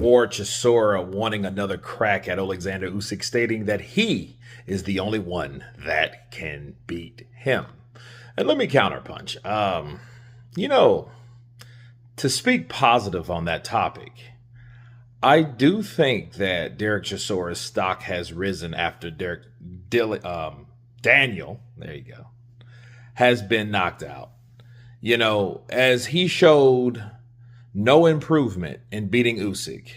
War Chisora wanting another crack at Oleksandr Usyk, stating that he is the only one that can beat him. And let me counterpunch. You know, to speak positive on that topic, I do think that Derek Chisora's stock has risen after Daniel, there you go, has been knocked out. You know, as he showed no improvement in beating Usyk,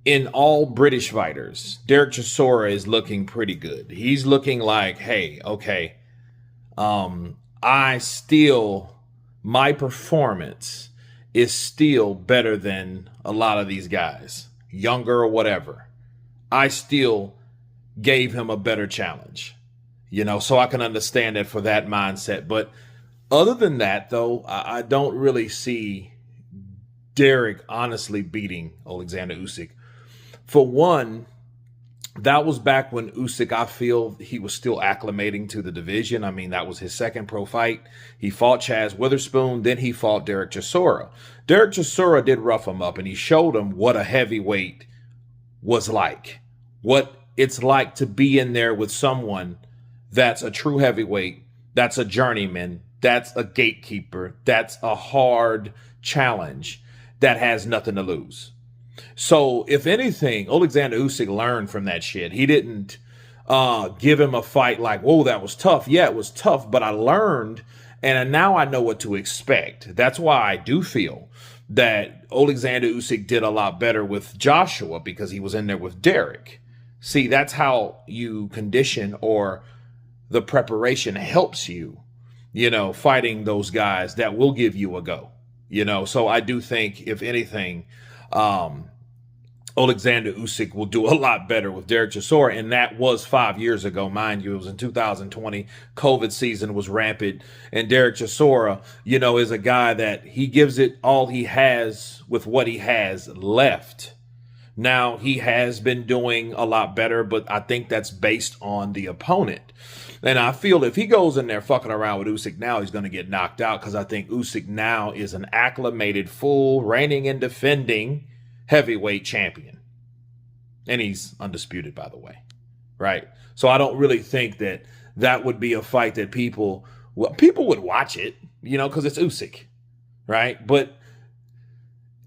in all British fighters, Derek Chisora is looking pretty good. He's looking like, hey, okay, my performance is still better than a lot of these guys, younger or whatever. I still gave him a better challenge, you know, so I can understand it for that mindset. But other than that, though, I don't really see Derek honestly beating Oleksandr Usyk. For one, that was back when Usyk, I feel he was still acclimating to the division. I mean, that was his second pro fight. He fought Chaz Witherspoon, then he fought Derek Chisora. Derek Chisora did rough him up, and he showed him what a heavyweight was like, what it's like to be in there with someone that's a true heavyweight, that's a journeyman, that's a gatekeeper, that's a hard challenge, that has nothing to lose. So, if anything, Oleksandr Usyk learned from that shit. He didn't give him a fight like, whoa, that was tough. Yeah, it was tough, but I learned, and now I know what to expect. That's why I do feel that Oleksandr Usyk did a lot better with Joshua, because he was in there with Derek. See, that's how you condition, or the preparation helps you, you know, fighting those guys that will give you a go. You know, so I do think, if anything, Oleksandr Usyk will do a lot better with Derek Chisora, and that was 5 years ago, mind you. It was in 2020. COVID season was rampant, and Derek Chisora, you know, is a guy that he gives it all he has with what he has left. Now, he has been doing a lot better, but I think that's based on the opponent. And I feel if he goes in there fucking around with Usyk now, he's going to get knocked out, because I think Usyk now is an acclimated, full, reigning and defending heavyweight champion. And he's undisputed, by the way. Right? So I don't really think that that would be a fight that people would watch it, you know, because it's Usyk. Right? But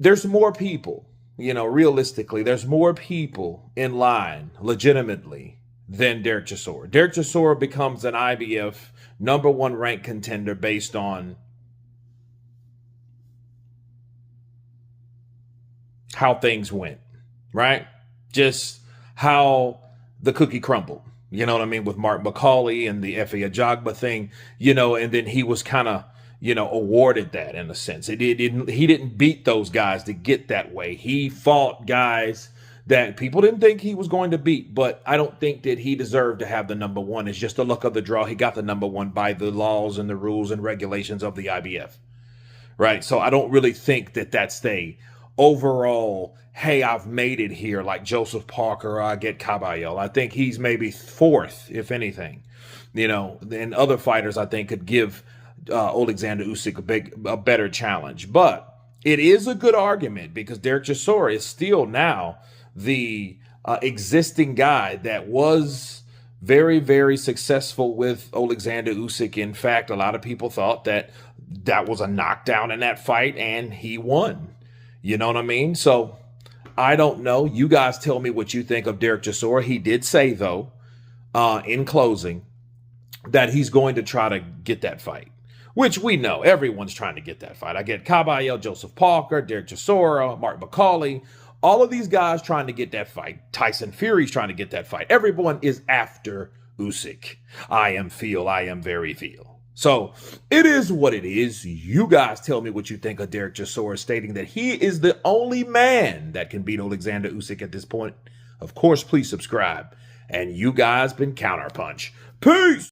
there's more people, you know, realistically, there's more people in line legitimately than Derek Chisora. Derek Chisora becomes an IBF #1 ranked contender based on how things went, right? Just how the cookie crumbled, you know what I mean, with Mark McCauley and the Efe Ajagba thing, you know, and then he was kind of, you know, awarded that in a sense. He didn't beat those guys to get that way. He fought guys that people didn't think he was going to beat, but I don't think that he deserved to have the #1. It's just the luck of the draw. He got the #1 by the laws and the rules and regulations of the IBF, right? So I don't really think that that's the overall, hey, I've made it here, like Joseph Parker or I get Caballero. I think he's maybe 4th, if anything, you know, and other fighters I think could give Oleksandr Usyk a better challenge. But it is a good argument, because Derek Chisora is still now the existing guy that was very, very successful with Oleksandr Usyk. In fact, a lot of people thought that that was a knockdown in that fight, and he won. You know what I mean? So I don't know. You guys tell me what you think of Derek Chisora. He did say, though, in closing, that he's going to try to get that fight, which we know everyone's trying to get that fight. I get Caballero, Joseph Parker, Derek Chisora, Mark McCauley. All of these guys trying to get that fight. Tyson Fury's trying to get that fight. Everyone is after Usyk. I am very feel. So it is what it is. You guys tell me what you think of Derek Chisora, stating that he is the only man that can beat Oleksandr Usyk at this point. Of course, please subscribe. And you guys been Counterpunch. Peace!